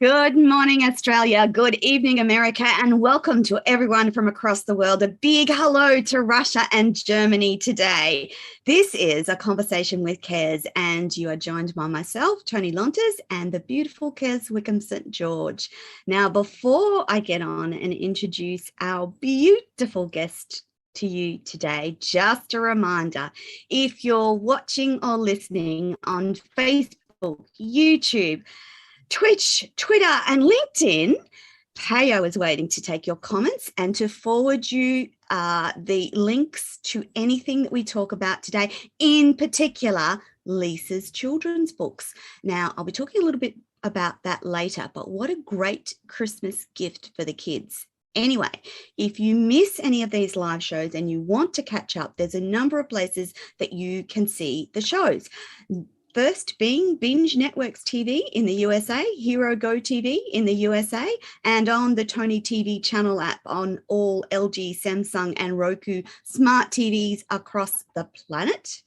Good morning, Australia. Good evening, America, and welcome to everyone from across the world. A big hello to Russia and Germany today. This is a conversation with Kez, and you are joined by myself, Tony Lontes, and the beautiful Kez Wickham St. George. Now, before I get on and introduce our beautiful guest to you today, just a reminder, if you're watching or listening on Facebook, YouTube, Twitch, Twitter, and LinkedIn, Payo is waiting to take your comments and to forward you the links to anything that we talk about today, in particular, Lisa's children's books. Now, I'll be talking a little bit about that later, but what a great Christmas gift for the kids. Anyway, if you miss any of these live shows and you want to catch up, there's a number of places that you can see the shows. First being Binge Networks TV in the USA, Hero Go TV in the USA, and on the Tony TV channel app on all LG, Samsung, and Roku smart TVs across the planet.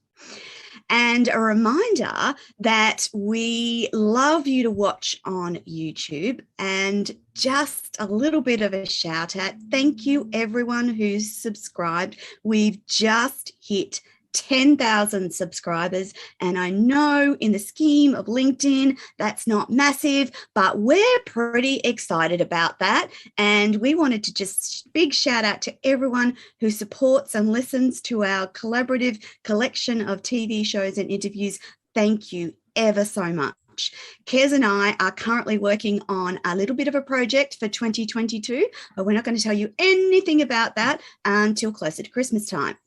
And a reminder that we love you to watch on YouTube, and just a little bit of a shout out. Thank you everyone who's subscribed. We've just hit 10,000 subscribers, and I know in the scheme of LinkedIn that's not massive, but we're pretty excited about that, and we wanted to just big shout out to everyone who supports and listens to our collaborative collection of TV shows and interviews. Thank you ever so much. Kez and I are currently working on a little bit of a project for 2022, but we're not going to tell you anything about that until closer to Christmas time.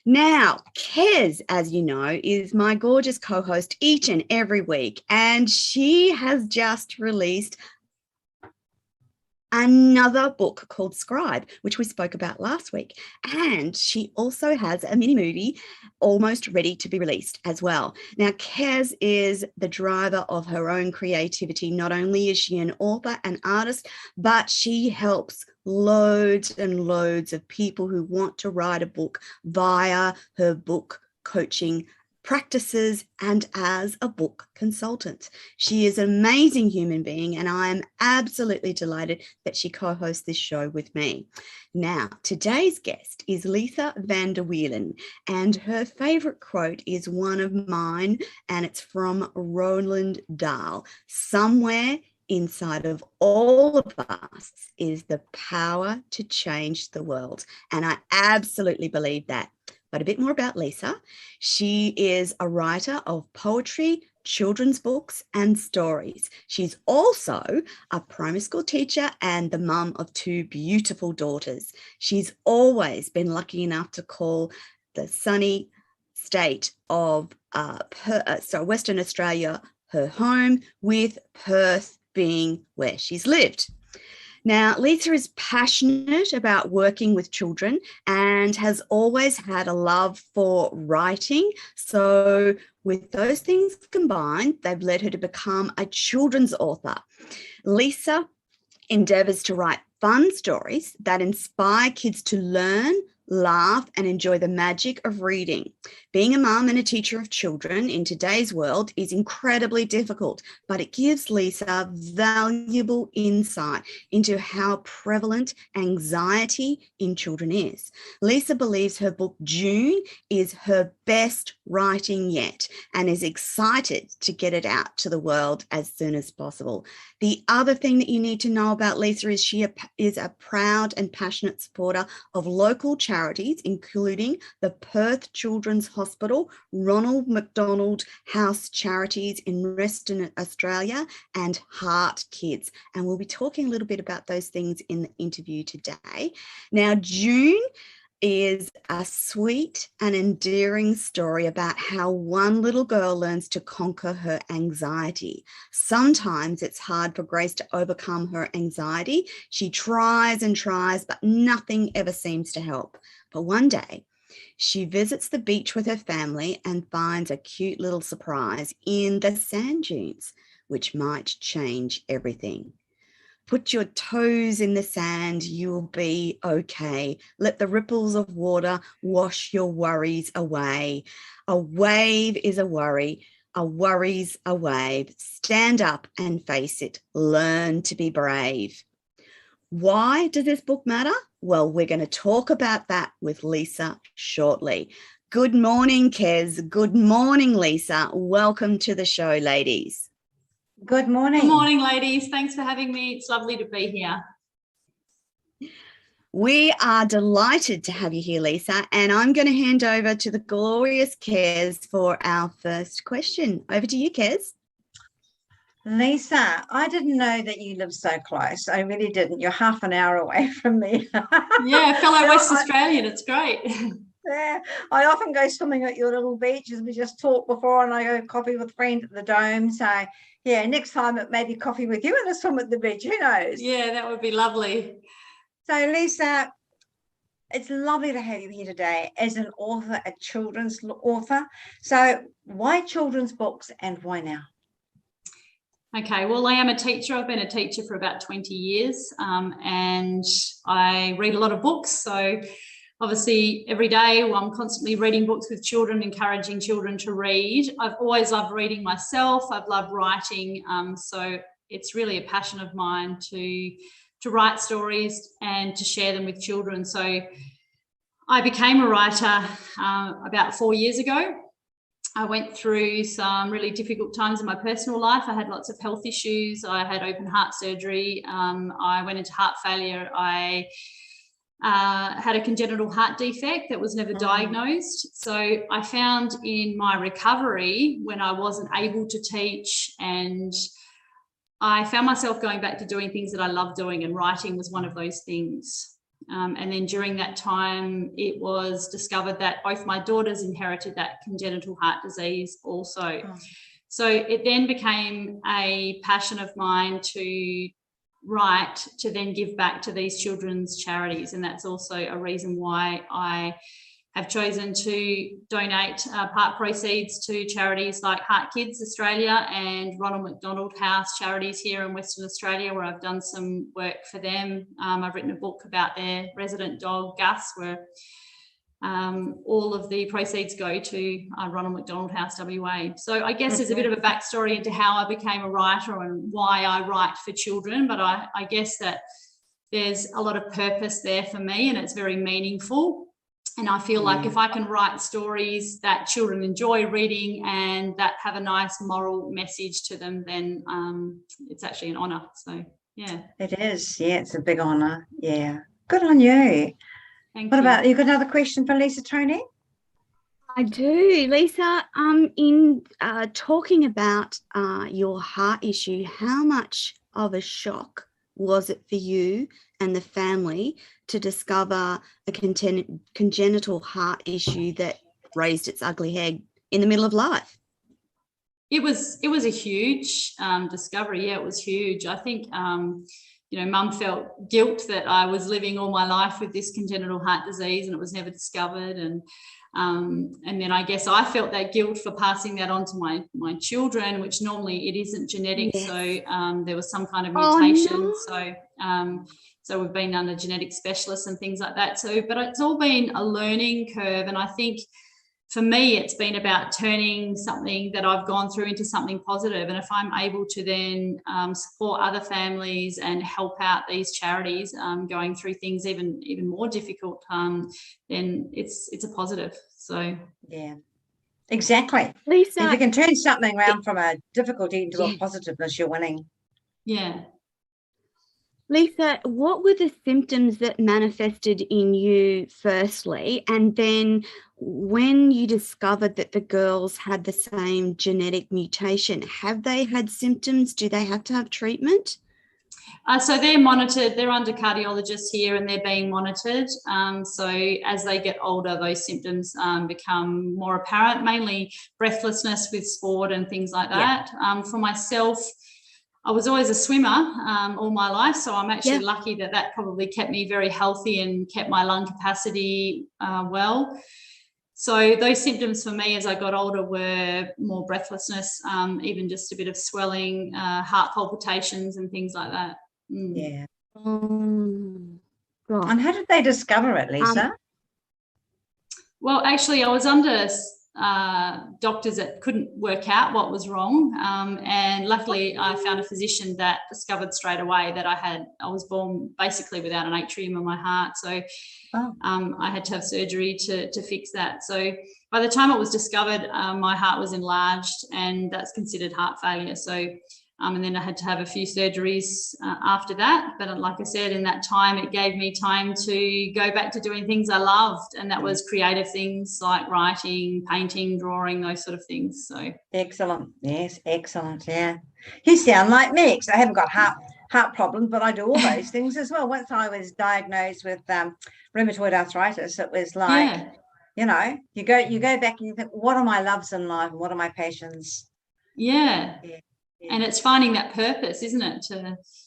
Now, Kez, as you know, is my gorgeous co-host each and every week, and she has just released another book called Scribe, which we spoke about last week. And she also has a mini movie almost ready to be released as well. Now, Kez is the driver of her own creativity. Not only is she an author and artist, but she helps loads and loads of people who want to write a book via her book coaching practices and as a book consultant. She is an amazing human being, and I am absolutely delighted that she co-hosts this show with me. Now, today's guest is Lisa van der Wielen, and her favorite quote is one of mine, and it's from Roland Dahl. Somewhere inside of all of us is the power to change the world. And I absolutely believe that. But a bit more about Lisa. She is a writer of poetry, children's books, and stories. She's also a primary school teacher and the mum of two beautiful daughters. She's always been lucky enough to call the sunny state of Western Australia her home, with Perth being where she's lived. Now, Lisa is passionate about working with children and has always had a love for writing. So with those things combined, they've led her to become a children's author. Lisa endeavours to write fun stories that inspire kids to learn, laugh, and enjoy the magic of reading. Being a mum and a teacher of children in today's world is incredibly difficult, but it gives Lisa valuable insight into how prevalent anxiety in children is. Lisa believes her book DUNE is her best writing yet and is excited to get it out to the world as soon as possible. The other thing that you need to know about Lisa is she is a proud and passionate supporter of local charities, including the Perth Children's Hospital, Ronald McDonald House Charities in Western Australia, and Heart Kids. And we'll be talking a little bit about those things in the interview today. Now, June is a sweet and endearing story about how one little girl learns to conquer her anxiety. Sometimes it's hard for Grace to overcome her anxiety. She tries and tries, but nothing ever seems to help. But one day, she visits the beach with her family and finds a cute little surprise in the sand dunes, which might change everything. Put your toes in the sand, you'll be okay. Let the ripples of water wash your worries away. A wave is a worry. Are worries a wave? Stand up and face it. Learn to be brave. Why does this book matter? Well, we're going to talk about that with Lisa shortly. Good morning, Kez. Good morning, Lisa. Welcome to the show, ladies. Good morning. Good morning, ladies. Thanks for having me. It's lovely to be here. We are delighted to have you here, Lisa, and I'm going to hand over to the glorious Kez for our first question. Over to you, Kez. Lisa, I didn't know that you live so close. I really didn't. You're half an hour away from me. Yeah, fellow West Australian. It's great. Yeah, I often go swimming at your little beach, as we just talked before, and I go coffee with friends at the Dome. So, yeah, next time it may be coffee with you and a swim at the beach. Who knows? Yeah, that would be lovely. So, Lisa, it's lovely to have you here today as an author, a children's author. So, why children's books and why now? Okay, well, I am a teacher. I've been a teacher for about 20 years and I read a lot of books. So obviously every day I'm constantly reading books with children, encouraging children to read. I've always loved reading myself. I've loved writing. So it's really a passion of mine to write stories and to share them with children. So I became a writer about 4 years ago. I went through some really difficult times in my personal life. I had lots of health issues. I had open heart surgery. I went into heart failure. I had a congenital heart defect that was never diagnosed. So I found in my recovery, when I wasn't able to teach, and I found myself going back to doing things that I love doing, and writing was one of those things. And then during that time, it was discovered that both my daughters inherited that congenital heart disease also. So it then became a passion of mine to write, to then give back to these children's charities. And that's also a reason why I have chosen to donate part proceeds to charities like Heart Kids Australia and Ronald McDonald House Charities here in Western Australia, where I've done some work for them. I've written a book about their resident dog, Gus, where all of the proceeds go to Ronald McDonald House WA. So I guess there's a bit of a backstory into how I became a writer and why I write for children, but I guess that there's a lot of purpose there for me and it's very meaningful. And I feel like if I can write stories that children enjoy reading and that have a nice moral message to them, then it's actually an honour. So, yeah. It is. Yeah, it's a big honour. Yeah. Good on you. Thank What you. about, you got another question for Lisa, Tony? I do, Lisa. In talking about your heart issue, how much of a shock was it for you and the family to discover a congenital heart issue that raised its ugly head in the middle of life? It was a huge discovery. Yeah, it was huge. I think, Mum felt guilt that I was living all my life with this congenital heart disease and it was never discovered. And then I guess I felt that guilt for passing that on to my children, which normally it isn't genetic. Yes. So there was some kind of mutation. Oh, no. So we've been under genetic specialists and things like that. So, but it's all been a learning curve. And I think for me, it's been about turning something that I've gone through into something positive. And if I'm able to then support other families and help out these charities going through things even more difficult, then it's a positive. So yeah, exactly. Lisa, if you can turn something around from a difficulty into a positiveness, you're winning. Yeah. Lisa, what were the symptoms that manifested in you firstly? And then when you discovered that the girls had the same genetic mutation, have they had symptoms? Do they have to have treatment? So they're monitored. They're under cardiologists here and they're being monitored. So as they get older, those symptoms become more apparent, mainly breathlessness with sport and things like that. Yeah. For myself, I was always a swimmer all my life, so I'm actually lucky that probably kept me very healthy and kept my lung capacity well. So those symptoms for me as I got older were more breathlessness, even just a bit of swelling, heart palpitations and things like that. Yeah. And how did they discover it, Lisa? Well, actually, I was under doctors that couldn't work out what was wrong. And luckily I found a physician that discovered straight away that I was born basically without an atrium in my heart. So I had to have surgery to fix that. So by the time it was discovered, my heart was enlarged, and that's considered heart failure. So and then I had to have a few surgeries after that. But like I said, in that time, it gave me time to go back to doing things I loved. And that was creative things like writing, painting, drawing, those sort of things. So excellent. Yes, excellent. Yeah. You sound like me, because I haven't got heart problems, but I do all those things as well. Once I was diagnosed with rheumatoid arthritis, it was like, you know, you go back and you think, what are my loves in life and what are my passions? Yeah. And it's finding that purpose, isn't it?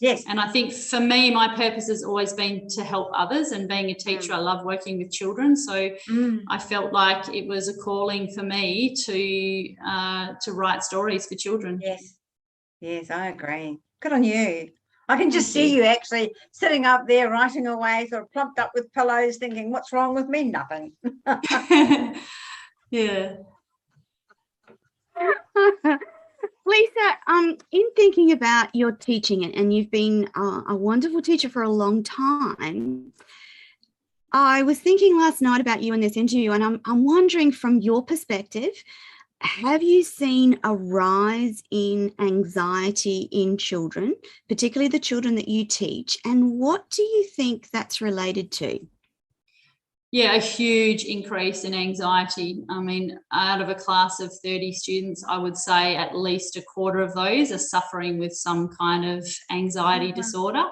Yes. And I think for me, my purpose has always been to help others, and being a teacher, I love working with children. So I felt like it was a calling for me to write stories for children. Yes, I agree. Good on you. I can just see you actually sitting up there writing away, sort of plumped up with pillows, thinking, what's wrong with me? Nothing. Yeah. Lisa, in thinking about your teaching, and you've been a wonderful teacher for a long time, I was thinking last night about you in this interview, and I'm wondering, from your perspective, have you seen a rise in anxiety in children, particularly the children that you teach, and what do you think that's related to? Yeah, a huge increase in anxiety. I mean, out of a class of 30 students, I would say at least a quarter of those are suffering with some kind of anxiety disorder.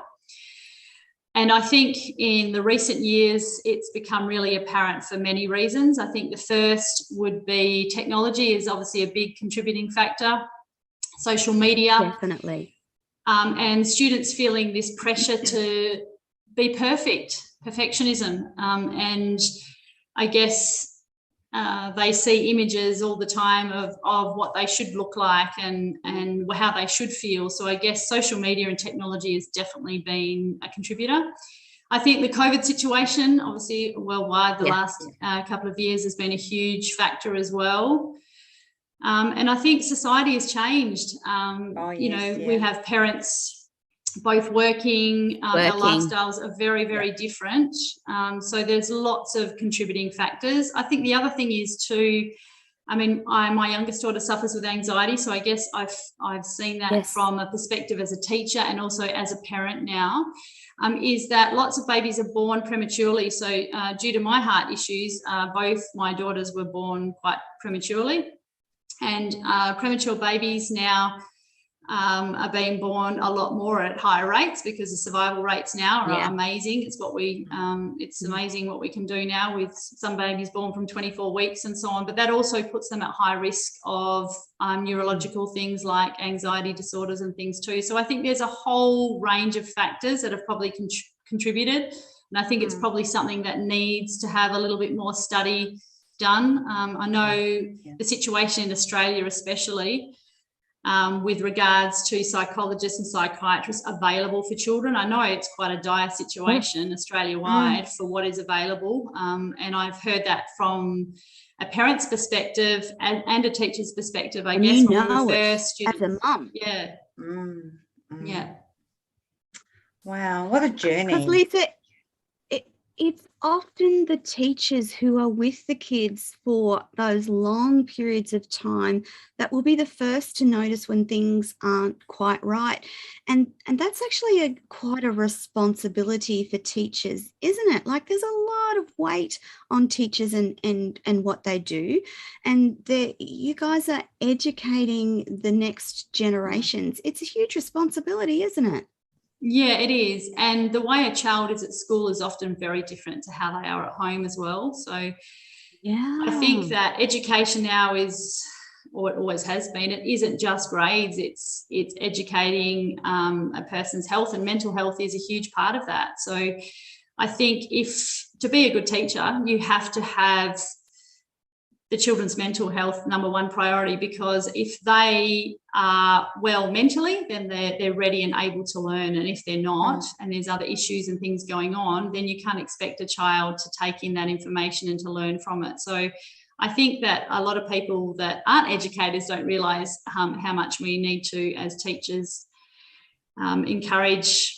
And I think in the recent years, it's become really apparent for many reasons. I think the first would be technology is obviously a big contributing factor, social media. Definitely. And students feeling this pressure to be perfect. Perfectionism, and I guess they see images all the time of what they should look like and how they should feel. So I guess social media and technology has definitely been a contributor. I think the COVID situation, obviously worldwide, the last couple of years has been a huge factor as well. And I think society has changed. We have parents both working. Our lifestyles are very, very different. So there's lots of contributing factors. I think the other thing is too, I mean, my youngest daughter suffers with anxiety. So I guess I've seen that from a perspective as a teacher and also as a parent now, is that lots of babies are born prematurely. So due to my heart issues, both my daughters were born quite prematurely. And premature babies now are being born a lot more at higher rates because the survival rates now are amazing. It's it's amazing what we can do now with some babies born from 24 weeks and so on, but that also puts them at high risk of neurological things like anxiety disorders and things too. So I think there's a whole range of factors that have probably contributed, and I think it's probably something that needs to have a little bit more study done. I know the situation in Australia especially, with regards to psychologists and psychiatrists available for children. I know it's quite a dire situation Australia-wide for what is available, and I've heard that from a parent's perspective and a teacher's perspective, I guess, when we refer students. As a mum. Yeah. Yeah. Wow, what a journey. Because Lisa, it's often the teachers who are with the kids for those long periods of time that will be the first to notice when things aren't quite right. And that's actually quite a responsibility for teachers, isn't it? Like, there's a lot of weight on teachers and what they do. And you guys are educating the next generations. It's a huge responsibility, isn't it? Yeah, it is. And the way a child is at school is often very different to how they are at home as well. So I think that education now is, or it always has been, it isn't just grades, it's educating a person's health, and mental health is a huge part of that. So I think to be a good teacher, you have to have the children's mental health number one priority, because if they are well mentally, then they're ready and able to learn. And if they're not, and there's other issues and things going on, then you can't expect a child to take in that information and to learn from it. So I think that a lot of people that aren't educators don't realise how much we need to, as teachers, encourage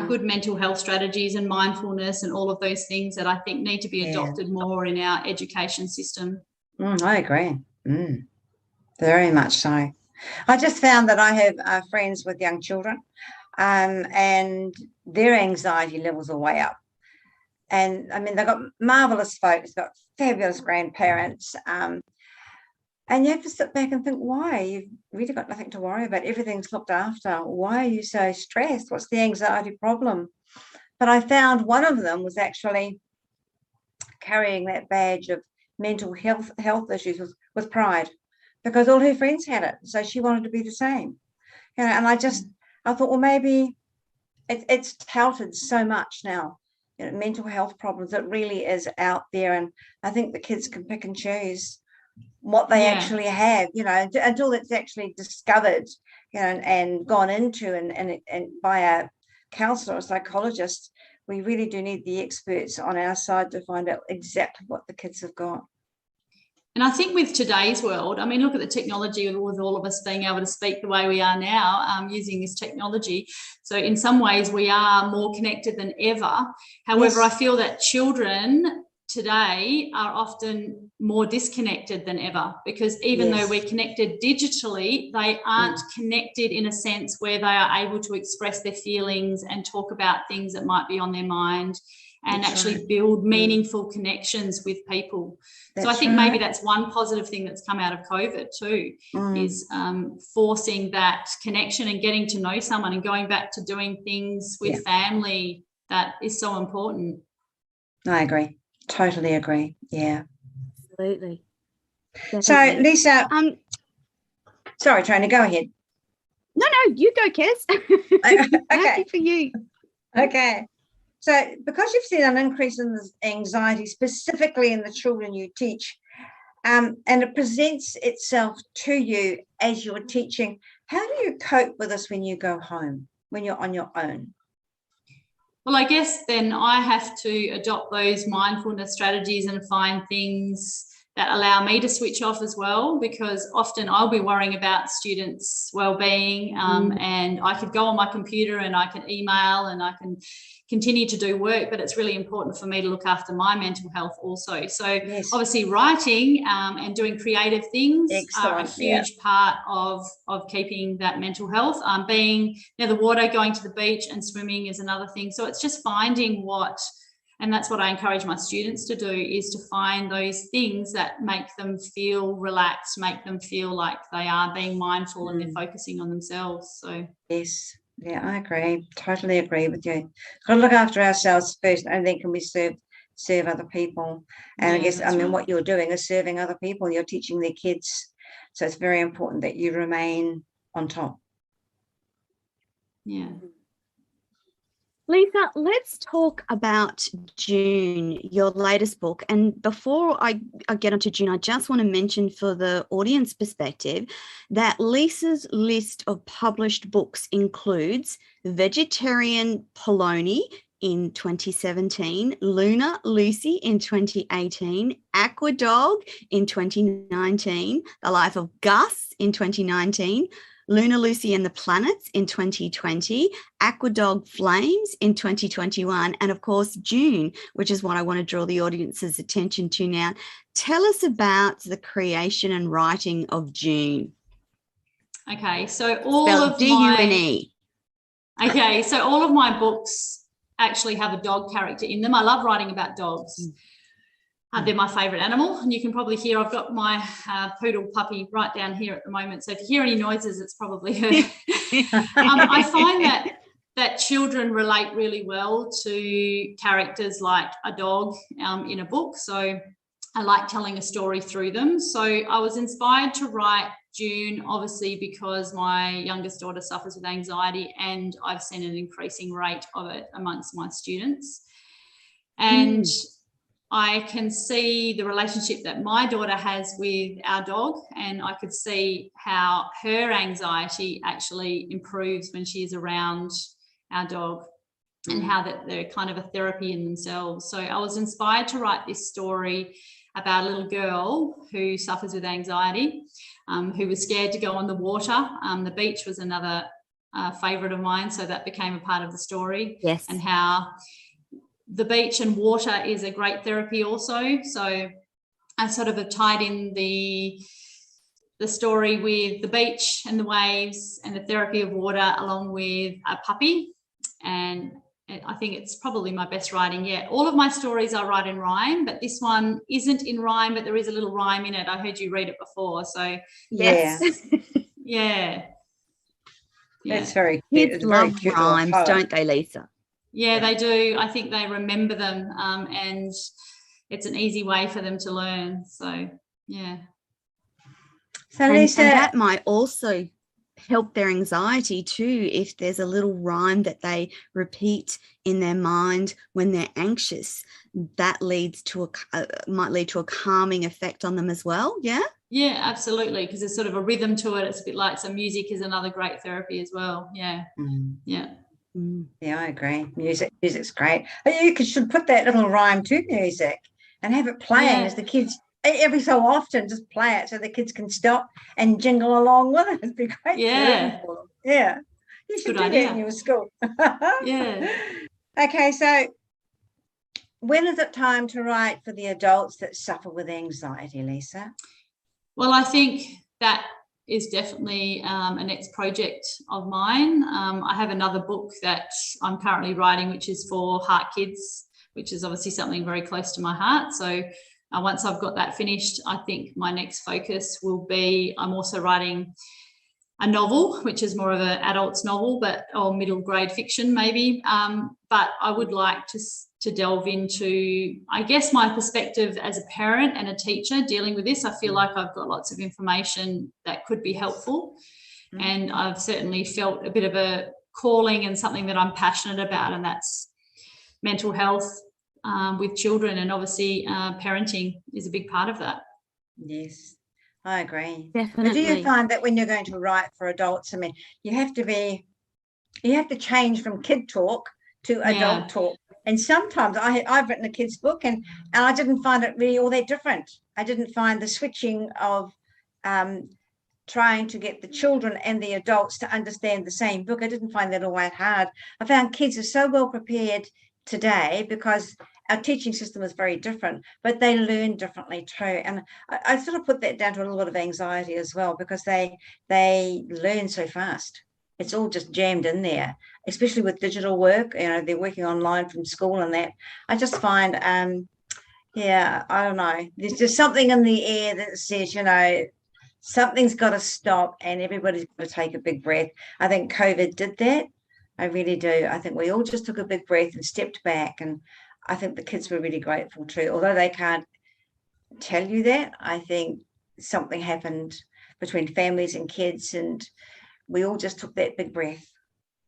good mental health strategies and mindfulness and all of those things that I think need to be adopted more in our education system. I agree. Very much so. I just found that I have friends with young children, and their anxiety levels are way up. And I mean, they've got marvelous folks, got fabulous grandparents. And you have to sit back and think, why? You've really got nothing to worry about. Everything's looked after. Why are you so stressed? What's the anxiety problem? But I found one of them was actually carrying that badge of mental health issues with pride, because all her friends had it. So she wanted to be the same. You know, and I thought, well, maybe it's touted so much now. You know, mental health problems, it really is out there, and I think the kids can pick and choose what they actually have, you know, until it's actually discovered, you know, and gone into and by a counsellor or psychologist. We really do need the experts on our side to find out exactly what the kids have got. And I think with today's world, I mean, look at the technology with all of us being able to speak the way we are now, using this technology. So in some ways we are more connected than ever. However, I feel that children today are often more disconnected than ever, because even though we're connected digitally, they aren't connected in a sense where they are able to express their feelings and talk about things that might be on their mind and actually build meaningful connections with people. So I think maybe that's one positive thing that's come out of COVID too, is forcing that connection and getting to know someone and going back to doing things with family that is so important. I agree. Totally agree. Yeah. Absolutely. Definitely. So, Lisa, sorry, Trina, go ahead. No, you go, Kez. Okay. Happy for you. Okay. So, because you've seen an increase in this anxiety, specifically in the children you teach, and it presents itself to you as you're teaching, how do you cope with this when you go home, when you're on your own? Well, I guess then I have to adopt those mindfulness strategies and find things that allow me to switch off as well, because often I'll be worrying about students' well-being, and I could go on my computer and I can email and I can continue to do work, but it's really important for me to look after my mental health also. So obviously writing and doing creative things are a huge part of keeping that mental health. Being near the water, going to the beach and swimming is another thing. So it's just finding and that's what I encourage my students to do, is to find those things that make them feel relaxed, make them feel like they are being mindful and they're focusing on themselves. So yes, yeah, I agree. Totally agree with you. Got to look after ourselves first, and then can we serve other people. And I guess, I mean, what you're doing is serving other people. You're teaching their kids. So it's very important that you remain on top. Yeah. Lisa, let's talk about DUNE, your latest book. And before I get onto DUNE, I just want to mention for the audience perspective that Lisa's list of published books includes Vegetarian Polony in 2017, Luna Lucy in 2018, Aqua Dog in 2019, The Life of Gus in 2019, Luna Lucy and the Planets in 2020, Aquadog Flames in 2021, and of course DUNE, which is what I want to draw the audience's attention to now. Tell us about the creation and writing of DUNE. Okay, so all Spelled of D-U-N-E. Okay, so all of my books actually have a dog character in them. I love writing about dogs. They're my favourite animal, and you can probably hear I've got my poodle puppy right down here at the moment. So if you hear any noises, it's probably her. I find that children relate really well to characters like a dog in a book. So I like telling a story through them. So I was inspired to write DUNE, obviously, because my youngest daughter suffers with anxiety, and I've seen an increasing rate of it amongst my students. And I can see the relationship that my daughter has with our dog, and I could see how her anxiety actually improves when she is around our dog. and how that they're kind of a therapy in themselves. So I was inspired to write this story about a little girl who suffers with anxiety, who was scared to go on the water. The beach was another favourite of mine, so that became a part of the story. Yes. And how the beach and water is a great therapy also. So I sort of have tied in the story with the beach and the waves and the therapy of water, along with a puppy. And I think it's probably my best writing yet. All of my stories I write in rhyme, but this one isn't in rhyme, but there is a little rhyme in it. I heard you read it before, so yes. Yeah. It's very Kids it's love very cute rhymes, poem. don't they, Lisa? Yeah, they do. I think they remember them, and it's an easy way for them to learn. So, yeah. So, And Lisa, that might also help their anxiety too, if there's a little rhyme that they repeat in their mind when they're anxious. That leads to might lead to a calming effect on them as well. Yeah, absolutely, because there's sort of a rhythm to it. It's a bit like, so music is another great therapy as well. Yeah. Yeah, I agree. Music's great. You should put that little rhyme to music and have it playing as the kids, every so often, just play it so the kids can stop and jingle along with it. It'd be great. Yeah. Yeah. You should do that in your school. Yeah. Okay, so when is it time to write for the adults that suffer with anxiety, Lisa? Well, I think that is definitely a next project of mine. I have another book that I'm currently writing, which is for heart kids, which is obviously something very close to my heart. So once I've got that finished, I think my next focus will be, I'm also writing a novel, which is more of an adult's novel, or middle grade fiction maybe. But I would like to delve into, I guess, my perspective as a parent and a teacher dealing with this. I feel like I've got lots of information that could be helpful. And I've certainly felt a bit of a calling and something that I'm passionate about, and that's mental health with children, and obviously parenting is a big part of that. Yes, I agree. Definitely. But do you find that when you're going to write for adults, I mean, you have to change from kid talk to adult talk. And sometimes I've written a kid's book and I didn't find it really all that different. I didn't find the switching of trying to get the children and the adults to understand the same book. I didn't find that all that hard. I found kids are so well prepared today because our teaching system is very different, but they learn differently too. And I sort of put that down to a little bit of anxiety as well, because they learn so fast. It's all just jammed in there, especially with digital work. You know, they're working online from school and that. I just find, I don't know. There's just something in the air that says, you know, something's got to stop and everybody's got to take a big breath. I think COVID did that. I really do. I think we all just took a big breath and stepped back. And I think the kids were really grateful too. Although they can't tell you that, I think something happened between families and kids, and we all just took that big breath.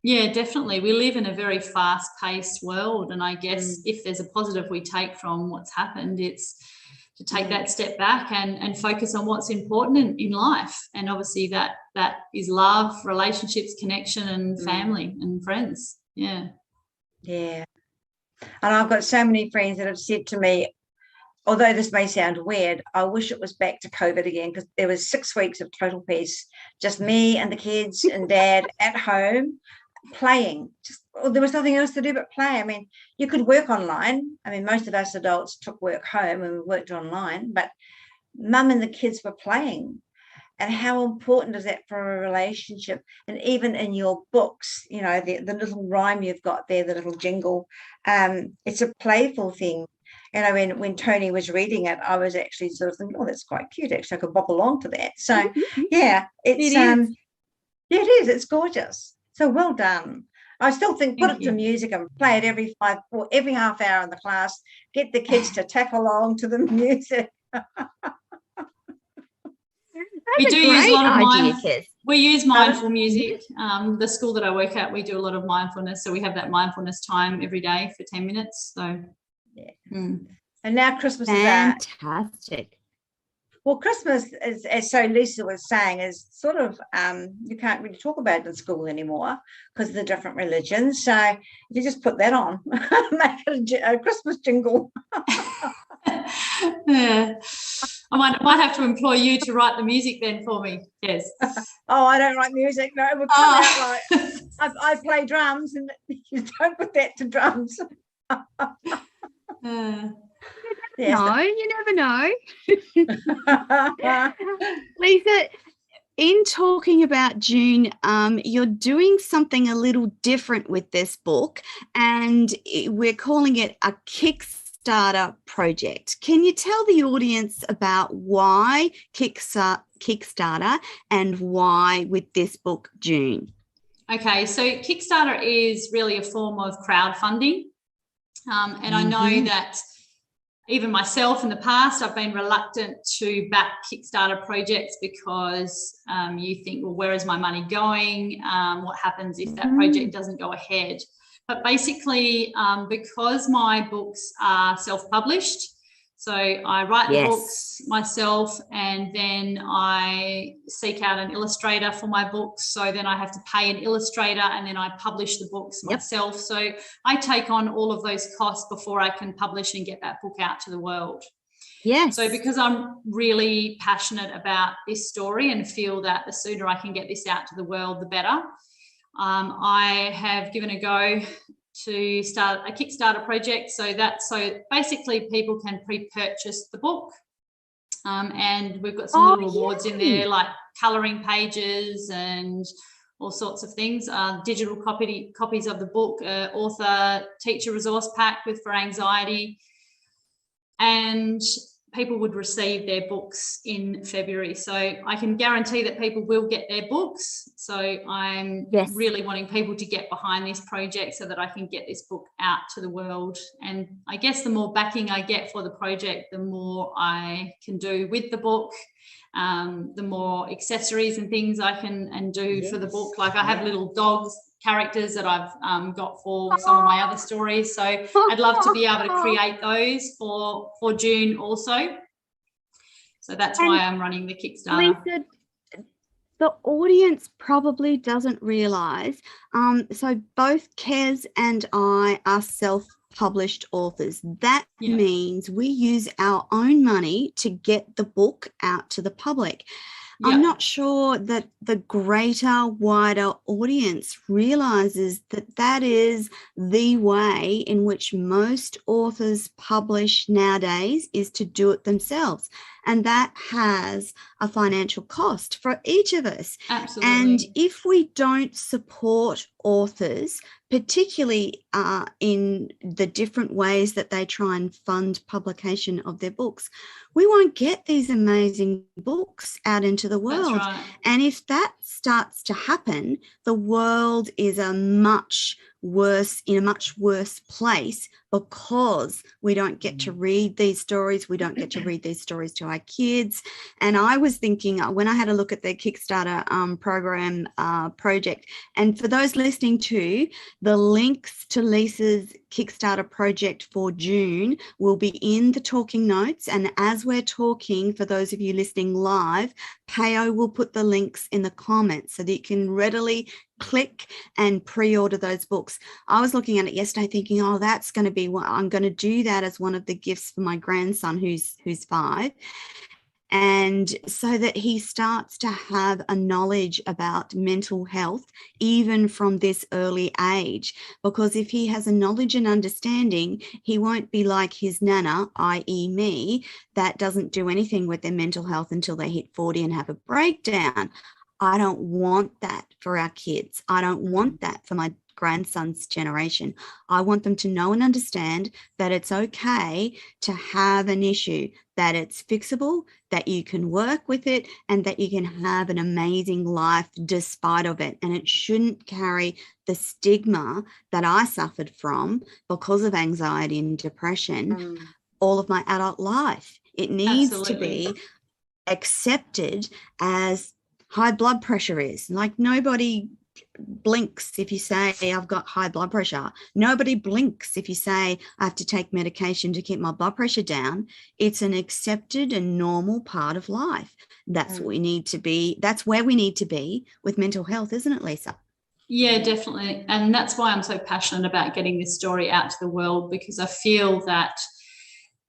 Yeah, definitely. We live in a very fast-paced world, and I guess if there's a positive we take from what's happened, it's to take that step back and focus on what's important in life. And obviously that is love, relationships, connection, and family and friends. Yeah. Yeah. And I've got so many friends that have said to me, although this may sound weird, I wish it was back to COVID again, because there was 6 weeks of total peace, just me and the kids and Dad at home playing. There was nothing else to do but play. I mean, you could work online. I mean, most of us adults took work home and we worked online, but Mum and the kids were playing. And how important is that for a relationship? And even in your books, you know, the little rhyme you've got there, the little jingle, it's a playful thing. You know, when Tony was reading it, I was actually sort of thinking, oh, that's quite cute. Actually, I could bop along to that. So, yeah, it is. It's gorgeous. So well done. I still think put it to music and play it every half hour in the class. Get the kids to tap along to the music. We do use a lot of we use mindful music. The school that I work at, we do a lot of mindfulness. So we have that mindfulness time every day for 10 minutes. So and now Christmas is fantastic. Well, Christmas is, as so Lisa was saying, is sort of you can't really talk about it in school anymore because of the different religions. So if you just put that on, make it a Christmas jingle. Yeah. I might have to employ you to write the music then for me. Yes. Oh, I don't write music. No, it would come out like I play drums, and you don't put that to drums. Yes. No, you never know. Lisa, in talking about June, you're doing something a little different with this book, and we're calling it a Kickstarter project. Can you tell the audience about why Kickstarter and why with this book, June? Okay, so Kickstarter is really a form of crowdfunding. And I know that even myself in the past, I've been reluctant to back Kickstarter projects because you think, well, where is my money going? What happens if that project doesn't go ahead? But basically, because my books are self-published, so I write the books myself, and then I seek out an illustrator for my books. So then I have to pay an illustrator, and then I publish the books myself. So I take on all of those costs before I can publish and get that book out to the world. Yes. So because I'm really passionate about this story and feel that the sooner I can get this out to the world, the better, I have given a go to start a Kickstarter project. So basically people can pre-purchase the book, and we've got some little rewards in there, like colouring pages and all sorts of things, digital copies of the book, author teacher resource pack for anxiety, and people would receive their books in February. So I can guarantee that people will get their books. So I'm really wanting people to get behind this project so that I can get this book out to the world. And I guess the more backing I get for the project, the more I can do with the book, the more accessories and things I can do for the book. Like I have little dogs characters that I've got for some of my other stories, so I'd love to be able to create those for June also. So that's why I'm running the Kickstarter. Lisa, the audience probably doesn't realise, so both Kez and I are self-published authors. That means we use our own money to get the book out to the public. I'm not sure that the greater, wider audience realises that that is the way in which most authors publish nowadays, is to do it themselves. And that has a financial cost for each of us. Absolutely. And if we don't support authors, particularly in the different ways that they try and fund publication of their books, we won't get these amazing books out into the world. That's right. And if that starts to happen, the world is in a much worse place, because we don't get to read these stories. We don't get to read these stories to our kids. And I was thinking, when I had a look at their Kickstarter program project, and for those listening to, the links to Lisa's Kickstarter project for June will be in the talking notes. And as we're talking, for those of you listening live, Payo will put the links in the comments so that you can readily click and pre-order those books. I was looking at it yesterday thinking, oh, that's going to be what I'm going to do, that as one of the gifts for my grandson who's 5. And so that he starts to have a knowledge about mental health even from this early age. Because if he has a knowledge and understanding, he won't be like his nana, i.e. me, that doesn't do anything with their mental health until they hit 40 and have a breakdown. I don't want that for our kids. I don't want that for my grandson's generation. I want them to know and understand that it's okay to have an issue, that it's fixable, that you can work with it, and that you can have an amazing life despite of it. And it shouldn't carry the stigma that I suffered from because of anxiety and depression all of my adult life. It needs to be accepted as high blood pressure is. Like, nobody blinks if you say I've got high blood pressure. Nobody blinks if you say I have to take medication to keep my blood pressure down. It's an accepted and normal part of life. That's what we need to be. That's where we need to be with mental health, isn't it, Lisa? Yeah, definitely. And that's why I'm so passionate about getting this story out to the world, because I feel that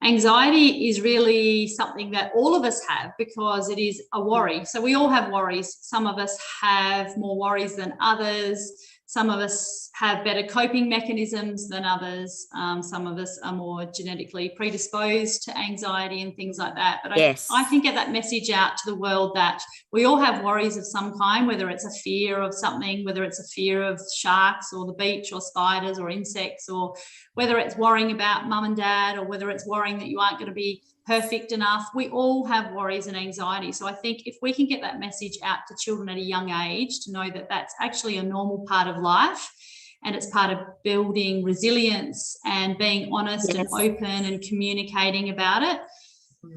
anxiety is really something that all of us have, because it is a worry. So we all have worries. Some of us have more worries than others. Some of us have better coping mechanisms than others. Some of us are more genetically predisposed to anxiety and things like that. But yes. I can get that message out to the world that we all have worries of some kind, whether it's a fear of something, whether it's a fear of sharks or the beach or spiders or insects, or whether it's worrying about mum and dad, or whether it's worrying that you aren't going to be perfect enough. We all have worries and anxiety. So I think if we can get that message out to children at a young age to know that that's actually a normal part of life, and it's part of building resilience and being honest and open and communicating about it,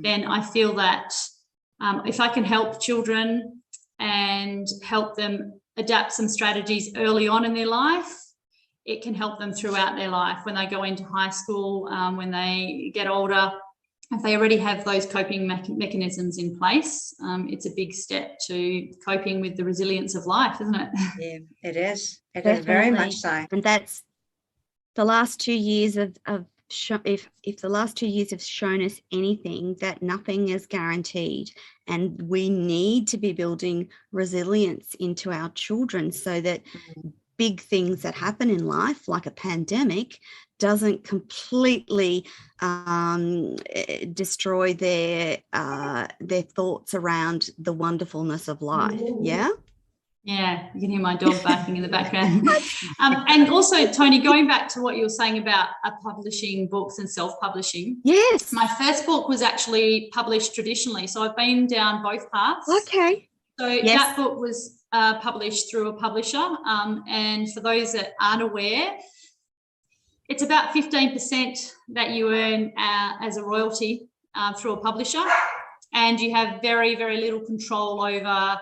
then I feel that if I can help children and help them adapt some strategies early on in their life, it can help them throughout their life when they go into high school, when they get older. If they already have those coping mechanisms in place, it's a big step to coping with the resilience of life, isn't it? Yeah, it is. It Definitely. is very much so. And that's the last 2 years if the last 2 years have shown us anything, that nothing is guaranteed, and we need to be building resilience into our children so that big things that happen in life, like a pandemic, doesn't completely destroy their thoughts around the wonderfulness of life. Yeah. Yeah, you can hear my dog barking in the background. And also, Tony, going back to what you were saying about publishing books and self-publishing. Yes. My first book was actually published traditionally, so I've been down both paths. Okay. So that book was published through a publisher, and for those that aren't aware, it's about 15% that you earn as a royalty through a publisher, and you have very, very little control over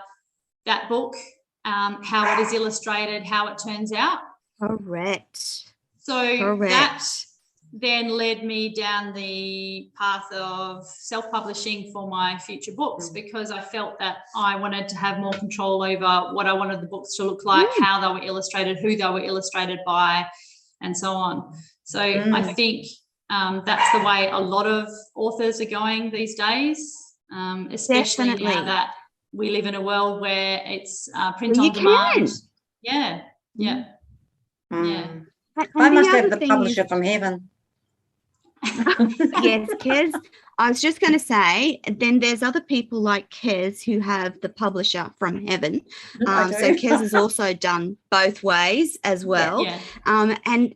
that book, how it is illustrated, how it turns out. Correct. So that then led me down the path of self-publishing for my future books, because I felt that I wanted to have more control over what I wanted the books to look like, how they were illustrated, who they were illustrated by, and so on. So I think that's the way a lot of authors are going these days, especially now that we live in a world where it's print on demand. Yeah. I must have the publisher from heaven. Yes, Kez. I was just going to say, then there's other people like Kez who have the publisher from heaven. So Kez has also done both ways as well. Yeah. And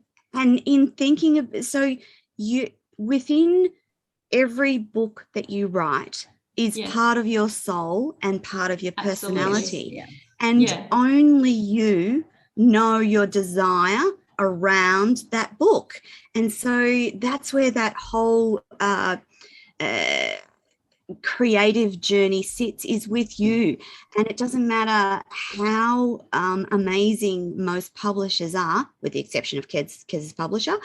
in thinking of, so you, within every book that you write is part of your soul and part of your personality. Yeah. And only you know your desire around that book. And so that's where that whole creative journey sits, is with you. And it doesn't matter how amazing most publishers are, with the exception of Kez's publisher,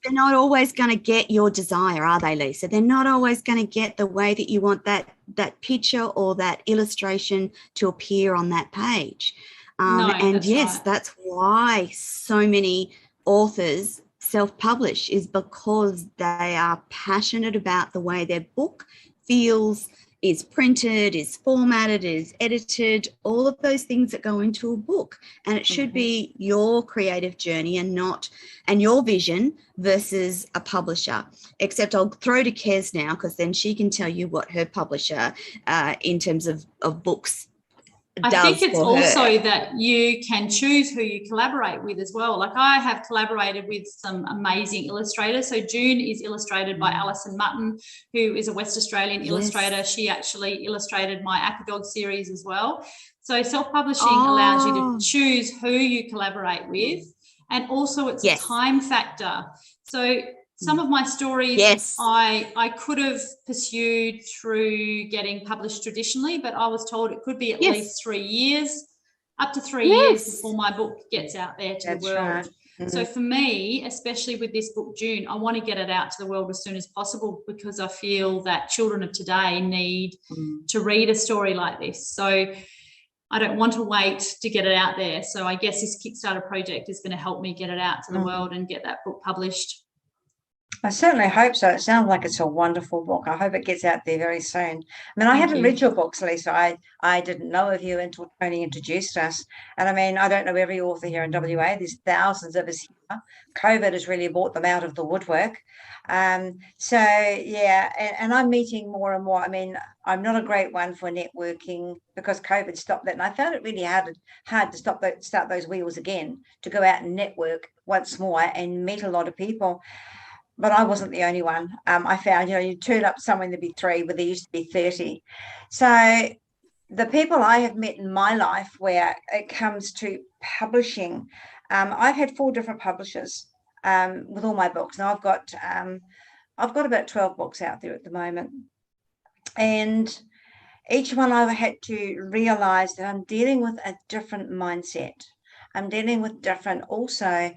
they're not always going to get your desire, are they, Lisa? They're not always going to get the way that you want that picture or that illustration to appear on that page. That's why so many authors self-publish, is because they are passionate about the way their book feels, is printed, is formatted, is edited, all of those things that go into a book. And it should be your creative journey and your vision versus a publisher. Except I'll throw to Kez now, because then she can tell you what her publisher in terms of books does. I think it's also that you can choose who you collaborate with as well. Like, I have collaborated with some amazing illustrators. So DUNE is illustrated by Alison Mutton, who is a West Australian illustrator. She actually illustrated my Aquadog series as well. So self-publishing allows you to choose who you collaborate with, and also it's a time factor. So Some of my stories Yes. I could have pursued through getting published traditionally, but I was told it could be at Yes. least 3 years, up to 3 Yes. years before my book gets out there to That's the world. right. So for me, especially with this book, DUNE, I want to get it out to the world as soon as possible, because I feel that children of today need to read a story like this. So I don't want to wait to get it out there. So I guess this Kickstarter project is going to help me get it out to the world and get that book published. I certainly hope so. It sounds like it's a wonderful book. I hope it gets out there very soon. I mean, I haven't read your books, Lisa. I didn't know of you until Tony introduced us. And I mean, I don't know every author here in WA. There's thousands of us here. COVID has really brought them out of the woodwork. So, yeah, and I'm meeting more and more. I mean, I'm not a great one for networking because COVID stopped that. And I found it really hard to start those wheels again, to go out and network once more and meet a lot of people. But I wasn't the only one. I found, you turn up somewhere, there'd be 3, but there used to be 30. So the people I have met in my life where it comes to publishing, I've had 4 different publishers with all my books. Now I've got about 12 books out there at the moment. And each one I've had to realize that I'm dealing with a different mindset. I'm dealing with different also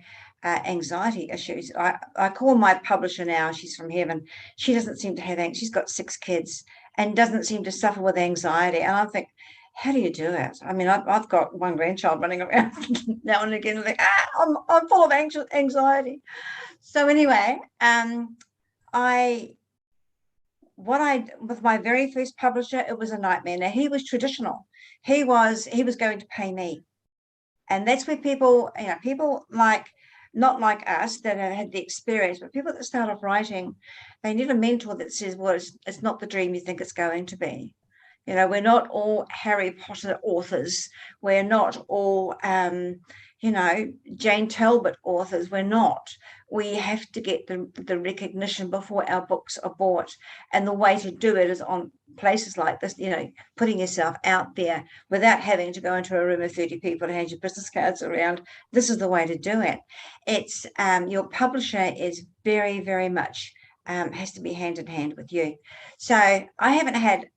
anxiety issues. I call my publisher now, she's from heaven. She doesn't seem to have anxiety. She's got 6 kids and doesn't seem to suffer with anxiety. And I think, how do you do it? I mean, I've got 1 grandchild running around now and again, like, I'm full of anxiety. So anyway, with my very first publisher, it was a nightmare. Now he was traditional. He was going to pay me. And that's where people like, not like us that have had the experience, but people that start off writing, they need a mentor that says, well, it's not the dream you think it's going to be. We're not all Harry Potter authors. We're not all, Jane Talbot authors. We're not. We have to get the recognition before our books are bought. And the way to do it is on places like this, putting yourself out there without having to go into a room of 30 people and hand your business cards around. This is the way to do it. It's your publisher is very, very much has to be hand in hand with you. So I haven't had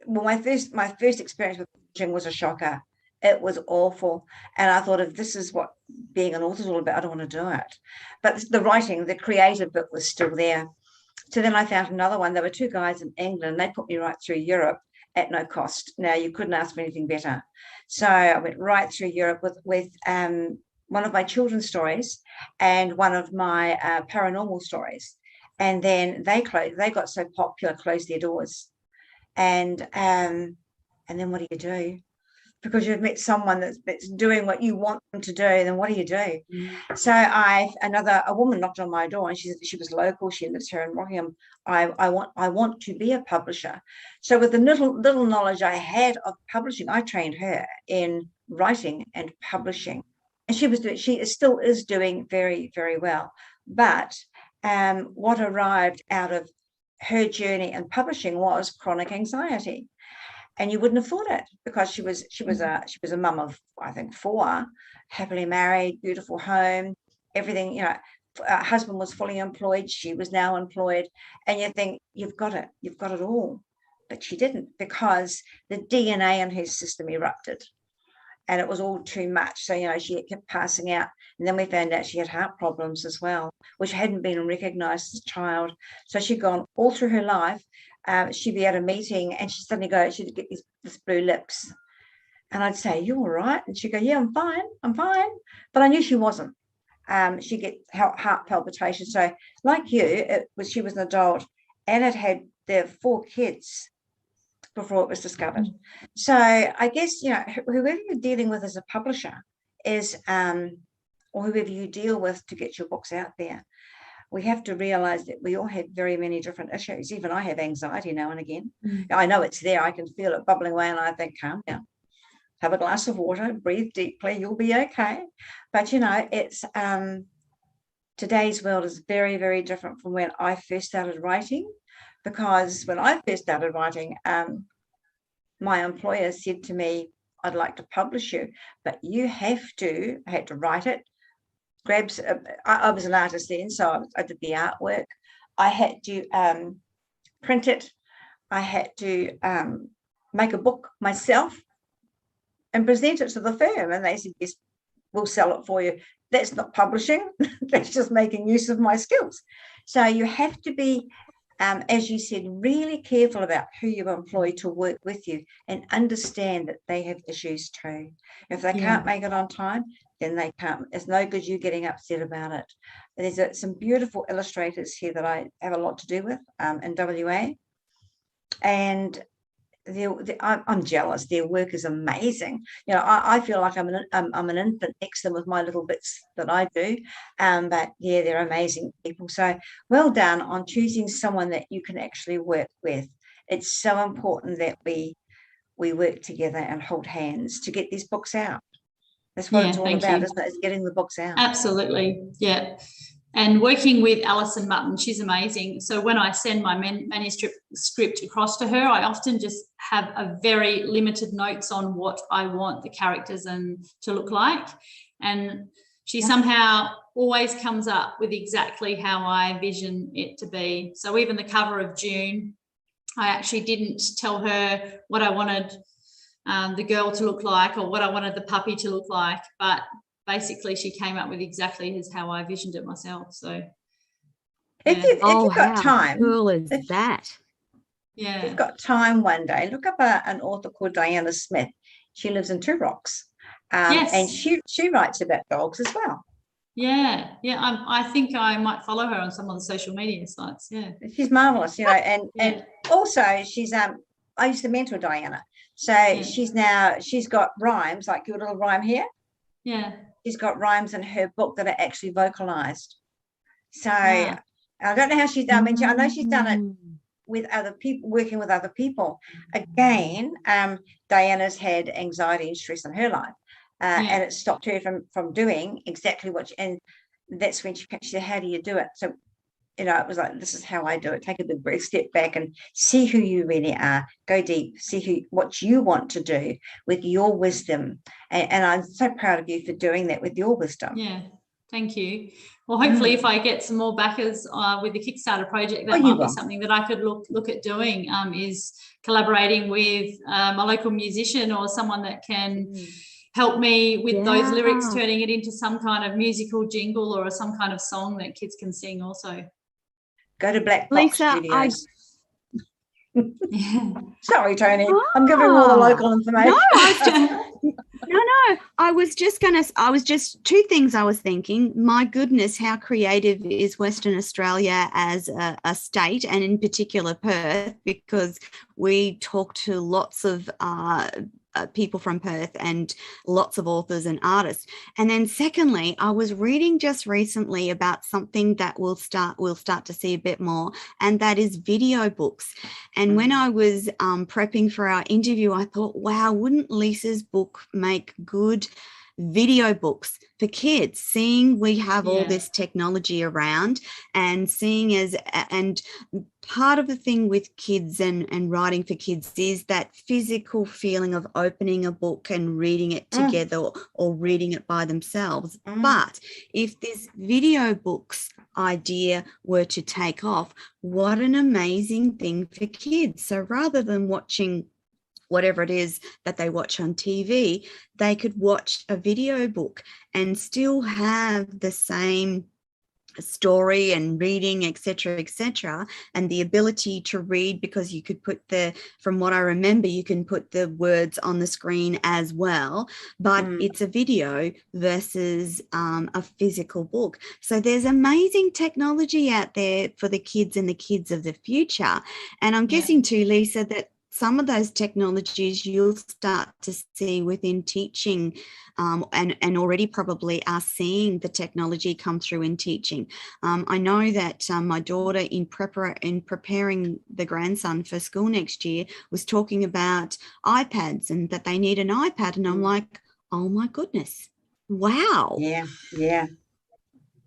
my first experience with publishing was a shocker. It was awful. And I thought, if this is what being an author is all about, I don't want to do it. But the writing, the creative bit was still there. So then I found another one. There were 2 guys in England. They put me right through Europe at no cost. Now, you couldn't ask for anything better. So I went right through Europe with one of my children's stories and one of my paranormal stories. And then they got so popular, closed their doors. And then what do? Because you've met someone that's doing what you want them to do, then what do you do? So a woman knocked on my door, and she was local. She lives here in Rockingham. I want to be a publisher. So with the little knowledge I had of publishing, I trained her in writing and publishing, and she still is doing very, very well. But what arrived out of her journey in publishing was chronic anxiety. And you wouldn't have thought it, because she was a mum of, I think, 4, happily married, beautiful home, everything. Husband was fully employed. She was now employed, and you think you've got it all, but she didn't, because the DNA in her system erupted, and it was all too much. So she kept passing out, and then we found out she had heart problems as well, which hadn't been recognised as a child. So she'd gone all through her life. She'd be at a meeting and she'd suddenly she'd get these blue lips. And I'd say, "You all right?" And she'd go, "Yeah, I'm fine. But I knew she wasn't. She'd get heart palpitations. So like you, she was an adult and it had their 4 kids before it was discovered. So I guess, whoever you're dealing with as a publisher is, or whoever you deal with to get your books out there, we have to realize that we all have very many different issues. Even I have anxiety now and again. I know it's there. I can feel it bubbling away, and I think, calm down, have a glass of water, breathe deeply, you'll be okay. But, it's today's world is very, very different from when I first started writing, because when I first started writing, my employer said to me, "I'd like to publish you, but you have to," I had to write it, grabs, I was an artist then, so I did the artwork. I had to print it. I had to make a book myself and present it to the firm. And they said, yes, we'll sell it for you. That's not publishing. That's just making use of my skills. So you have to be, as you said, really careful about who you employ to work with you and understand that they have issues too. If they can't make it on time, then they can't. It's no good you getting upset about it. There's some beautiful illustrators here that I have a lot to do with in WA. And I'm jealous. Their work is amazing. I feel like I'm an infant next to them with my little bits that I do. But yeah, they're amazing people. So well done on choosing someone that you can actually work with. It's so important that we work together and hold hands to get these books out. That's what it's all about, isn't it? It's getting the books out. Absolutely, yeah. And working with Alison Mutton, she's amazing. So when I send my manuscript across to her, I often just have a very limited notes on what I want the characters to look like. And she somehow always comes up with exactly how I vision it to be. So even the cover of DUNE, I actually didn't tell her what I wanted the girl to look like or what I wanted the puppy to look like, but basically she came up with exactly as how I visioned it myself. So if you've got time, cool is that? Yeah, if you've got time one day, look up an author called Diana Smith. She lives in Two Rocks, and she writes about dogs as well. Yeah, I think I might follow her on some of the social media sites. Yeah, she's marvelous, and also she's I used to mentor Diana, so she's got rhymes, like your little rhyme here. Yeah, she's got rhymes in her book that are actually vocalized. So I don't know how she's done. I mean, I know she's done it with other people, working with other people. Again, Diana's had anxiety and stress in her life, and it stopped her from doing exactly and that's when she said, how do you do it? So it was like, this is how I do it. Take a big breath, step back and see who you really are. Go deep, see what you want to do with your wisdom. And I'm so proud of you for doing that with your wisdom. Yeah, thank you. Well, hopefully if I get some more backers with the Kickstarter project, that might be something that I could look at doing, is collaborating with a local musician or someone that can help me with those lyrics, turning it into some kind of musical jingle or some kind of song that kids can sing also. Go to Black Box Studios. Sorry, Tony. I'm giving all the local information. No, I was just two things I was thinking. My goodness, how creative is Western Australia as a state, and in particular Perth, because we talk to lots of people from Perth and lots of authors and artists. And then secondly, I was reading just recently about something that we'll start to see a bit more, and that is video books. And when I was prepping for our interview, I thought, wow, wouldn't Lisa's book make good video books for kids, seeing we have all this technology around, and and part of the thing with kids and writing for kids is that physical feeling of opening a book and reading it together or reading it by themselves. But if this video books idea were to take off, what an amazing thing for kids. So rather than watching whatever it is that they watch on TV, they could watch a video book and still have the same story and reading, etc., and the ability to read, because you could put from what I remember, you can put the words on the screen as well, but it's a video versus a physical book. So there's amazing technology out there for the kids and the kids of the future. And I'm guessing too, Lisa, that some of those technologies you'll start to see within teaching, and already probably are seeing the technology come through in teaching. I know that my daughter in preparing the grandson for school next year was talking about iPads and that they need an iPad. And I'm like, oh my goodness, wow. Yeah. Yeah,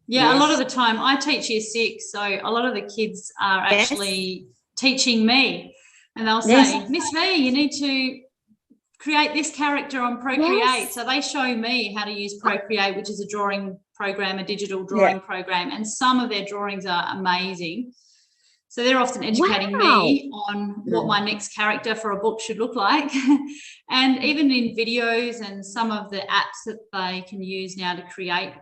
yes. A lot of the time I teach year 6, so a lot of the kids are actually teaching me. And they'll say, Miss V, you need to create this character on Procreate. So they show me how to use Procreate, which is a drawing program, a digital drawing program, and some of their drawings are amazing. So they're often educating me on what my next character for a book should look like. And even in videos and some of the apps that they can use now to create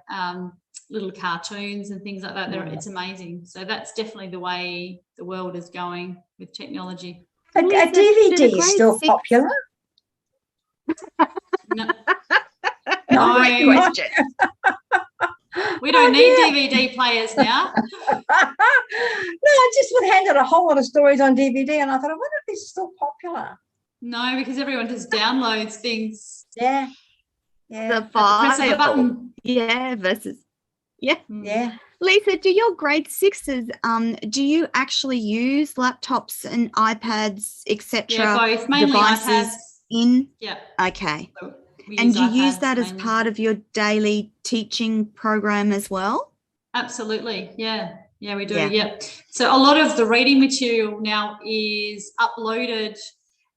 little cartoons and things like that, it's amazing. So that's definitely the way the world is going with technology. A DVD is still popular? No. Question. We don't need DVD players now. No, I just would hand out a whole lot of stories on DVD, and I thought, I wonder if this is still popular. No, because everyone just downloads things. Yeah. The press of a button. versus Yeah. Lisa, do your grade sixes do you actually use laptops and iPads, etc.? Yeah, both, mainly devices iPads. Okay. So and do you use iPads that as mainly. part of your daily teaching program as well? Absolutely. Yeah, we do. Yeah. So a lot of the reading material now is uploaded,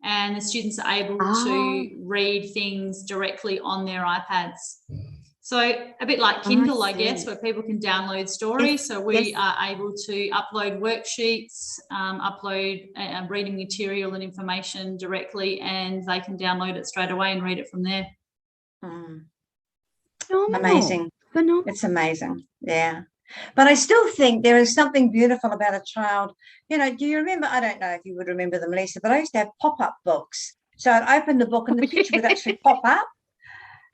and the students are able to read things directly on their iPads. So a bit like Kindle, I guess, where people can download stories. So we are able to upload worksheets, upload reading material and information directly, and they can download it straight away and read it from there. Amazing. Phenomenal. It's amazing. Yeah. But I still think there is something beautiful about a child. You know, do you remember, I don't know if you would remember them, Lisa, but I used to have pop-up books. So I'd open the book and the picture would actually pop up.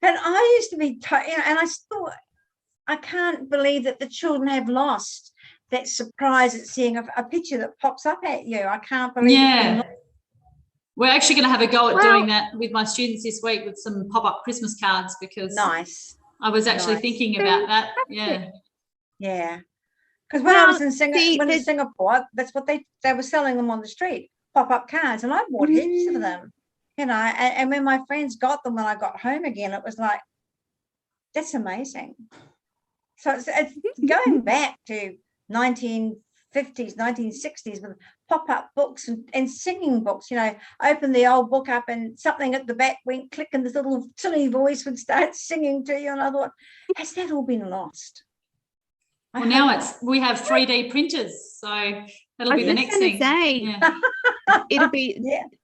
And I used to be, and I thought, I can't believe that the children have lost that surprise at seeing a picture that pops up at you. I can't believe it. We're actually going to have a go at doing that with my students this week with some pop-up Christmas cards, because I was actually thinking about that. Yeah. Because when I was in Singapore, that's what they were selling them on the street, pop-up cards, and I bought heaps of them. You know, and when my friends got them when I got home again, it was like, that's amazing. So it's going back to 1950s, 1960s with pop-up books and singing books. You know, open the old book up and something at the back went click and this little silly voice would start singing to you. And I thought, has that all been lost? Well, now we have 3D printers, so that'll be the next thing. It'll be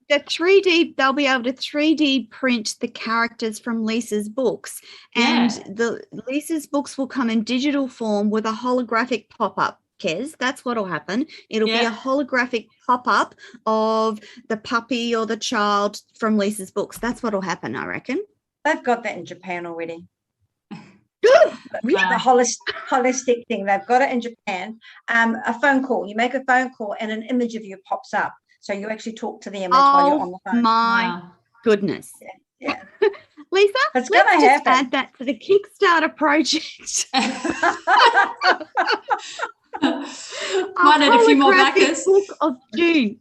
the 3D. They'll be able to 3D print the characters from Lisa's books, and the Lisa's books will come in digital form with a holographic pop-up. Kez, that's what'll happen. It'll be a holographic pop-up of the puppy or the child from Lisa's books. That's what'll happen, I reckon. They've got that in Japan already. Really? The holistic thing, they've got it in Japan. A phone call, you make a phone call and an image of you pops up, so you actually talk to the image while you're on the phone. My goodness. Yeah. Lisa, let's just add that to the Kickstarter project. Might add a few more backers. Book of June.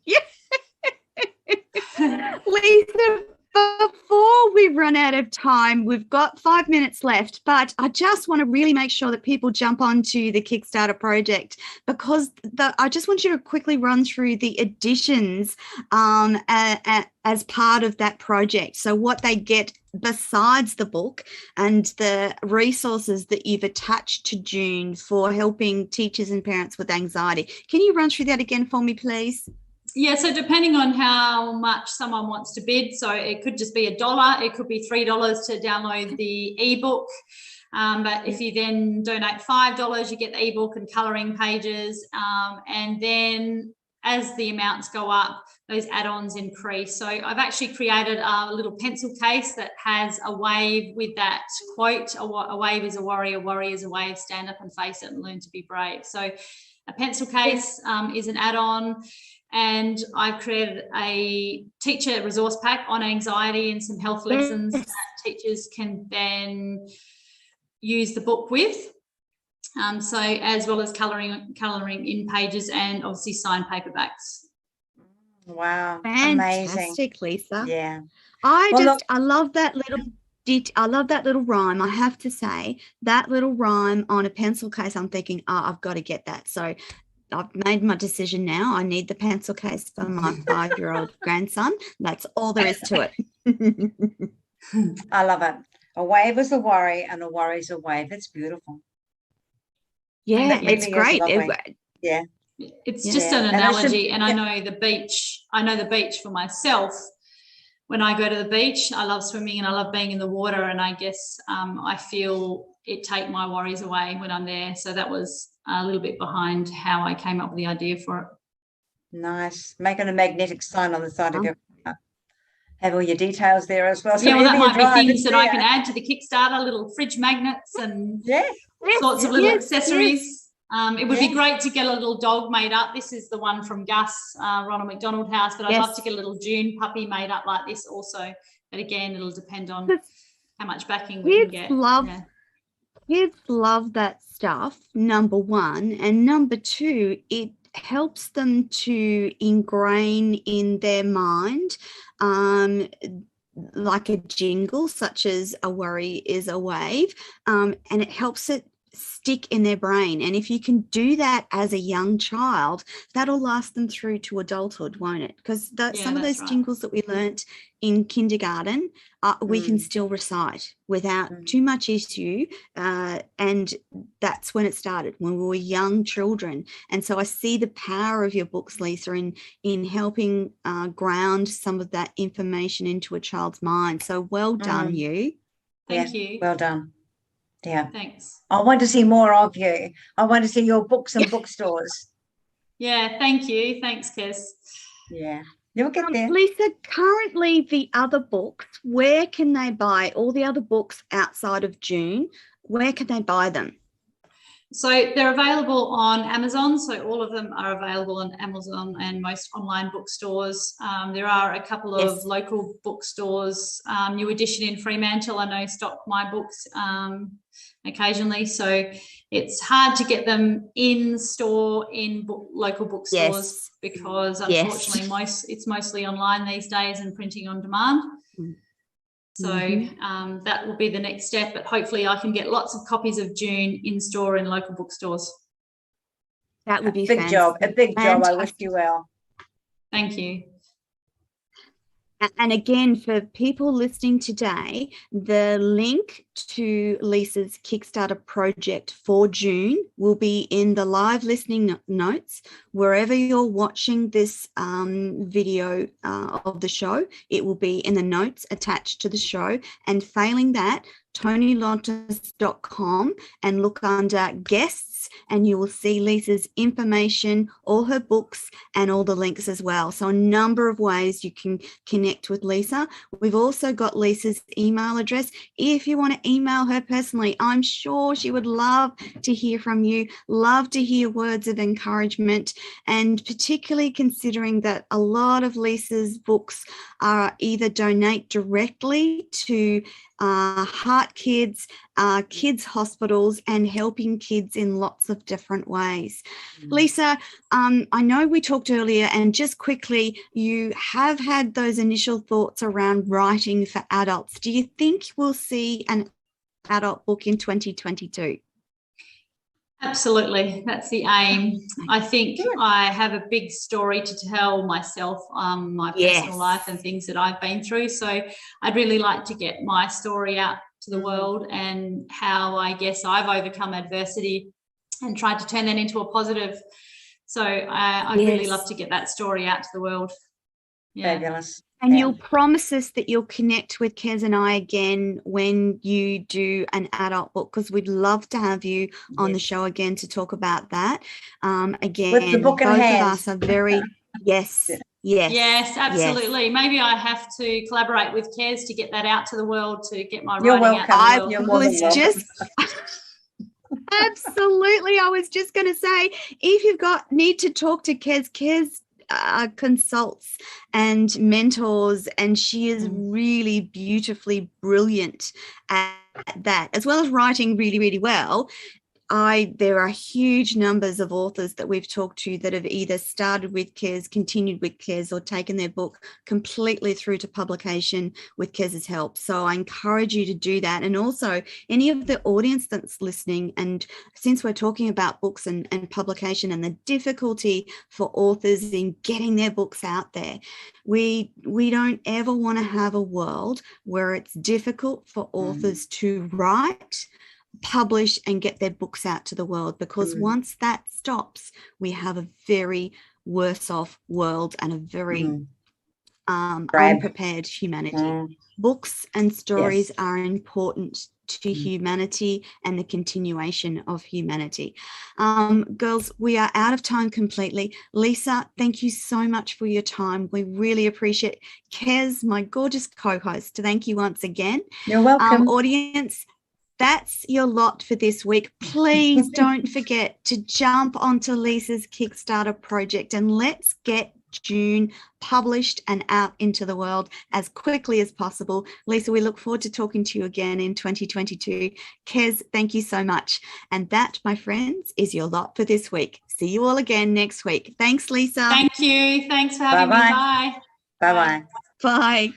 Lisa, before we run out of time, we've got 5 minutes left, but I just want to really make sure that people jump onto the Kickstarter project, because I just want you to quickly run through the additions as part of that project. So what they get besides the book and the resources that you've attached to DUNE for helping teachers and parents with anxiety. Can you run through that again for me, please? Yeah, so depending on how much someone wants to bid, so it could just be $1, it could be $3 to download the ebook. But if you then donate $5, you get the ebook and colouring pages. And then as the amounts go up, those add-ons increase. So I've actually created a little pencil case that has a wave with that quote, a wave is a warrior is a wave, stand up and face it and learn to be brave. So a pencil case is an add-on. And I've created a teacher resource pack on anxiety and some health lessons that teachers can then use the book with. So as well as colouring in pages and obviously signed paperbacks. Wow, fantastic, amazing. Lisa. Yeah, I love that little rhyme. I have to say, that little rhyme on a pencil case. I'm thinking, I've got to get that. So I've made my decision now. I need the pencil case for my 5-year-old grandson. That's all there is to it. I love it. A wave is a worry and a worry is a wave. That's beautiful. Yeah, you. it's great. Yeah. It's just an analogy, and I know the beach. I know the beach for myself. When I go to the beach, I love swimming and I love being in the water, and I guess I feel it take my worries away when I'm there. So that was a little bit behind how I came up with the idea for it. Nice. Making a magnetic sign on the side of your car. Have all your details there as well. So yeah, well, that might be drive, things that I can add to the Kickstarter, little fridge magnets and sorts of little accessories. It would be great to get a little dog made up. This is the one from Gus, Ronald McDonald house, but I'd love to get a little DUNE puppy made up like this also. But again, it'll depend on how much backing we can get. Kids love that stuff, number one. And number two, it helps them to ingrain in their mind like a jingle, such as a worry is a wave, and it helps it stick in their brain. And if you can do that as a young child, that'll last them through to adulthood, won't it? Because some of those jingles that we learnt in kindergarten, we can still recite without too much issue. And that's when it started, when we were young children. And so I see the power of your books, Lisa, in helping ground some of that information into a child's mind. So well done, you. Thank you. Well done. Yeah. Thanks. I want to see more of you. I want to see your books in bookstores. Yeah, thank you. Thanks, Kez. Yeah. You'll get there. Lisa, currently the other books, where can they buy all the other books outside of DUNE? Where can they buy them? So they're available on Amazon. So all of them are available on Amazon and most online bookstores. There are a couple of local bookstores. New Edition in Fremantle, I know, stock my books occasionally. So it's hard to get them in store in local bookstores because unfortunately it's mostly online these days and printing on demand. So that will be the next step, but hopefully I can get lots of copies of DUNE in store in local bookstores. That would be a big job. I wish you well. Thank you. And again, for people listening today, the link to Lisa's Kickstarter project for DUNE will be in the live listening notes. Wherever you're watching this video of the show, it will be in the notes attached to the show. And failing that, TonyLontis.com and look under guests, and you will see Lisa's information, all her books, and all the links as well. So a number of ways you can connect with Lisa. We've also got Lisa's email address. If you want to email her personally, I'm sure she would love to hear from you, love to hear words of encouragement, and particularly considering that a lot of Lisa's books are either donate directly to heart kids, kids hospitals, and helping kids in lots of different ways. Lisa, I know we talked earlier, and just quickly, you have had those initial thoughts around writing for adults. Do you think we'll see an adult book in 2022? Absolutely, that's the aim. I think I have a big story to tell myself, my personal life and things that I've been through. So I'd really like to get my story out to the world and how I guess I've overcome adversity and tried to turn that into a positive. So I'd really love to get that story out to the world. Yeah. Fabulous. And you'll promise us that you'll connect with Kez and I again when you do an adult book, because we'd love to have you on the show again to talk about that. Again, with the book in both hand. of us are very, yes, absolutely. Yes. Maybe I have to collaborate with Kez to get that out to the world, to get my You're writing welcome. out to the world. I was just... Absolutely. I was just going to say, if you've need to talk to Kez consults and mentors, and she is really beautifully brilliant at that, as well as writing really, really well. There are huge numbers of authors that we've talked to that have either started with Kez, continued with Kez, or taken their book completely through to publication with Kez's help. So I encourage you to do that. And also any of the audience that's listening, and since we're talking about books and publication and the difficulty for authors in getting their books out there, we don't ever want to have a world where it's difficult for authors to write, publish and get their books out to the world, because once that stops, we have a very worse off world and a very unprepared humanity. Books and stories are important to humanity and the continuation of humanity. Girls, we are out of time completely. Lisa, thank you so much for your time. We really appreciate it. Kez, my gorgeous co-host, thank you once again. You're welcome. Audience, that's your lot for this week. Please don't forget to jump onto Lisa's Kickstarter project and let's get DUNE published and out into the world as quickly as possible. Lisa, we look forward to talking to you again in 2022. Kez, thank you so much. And that, my friends, is your lot for this week. See you all again next week. Thanks, Lisa. Thank you. Thanks for having me. Bye. Bye-bye. Bye.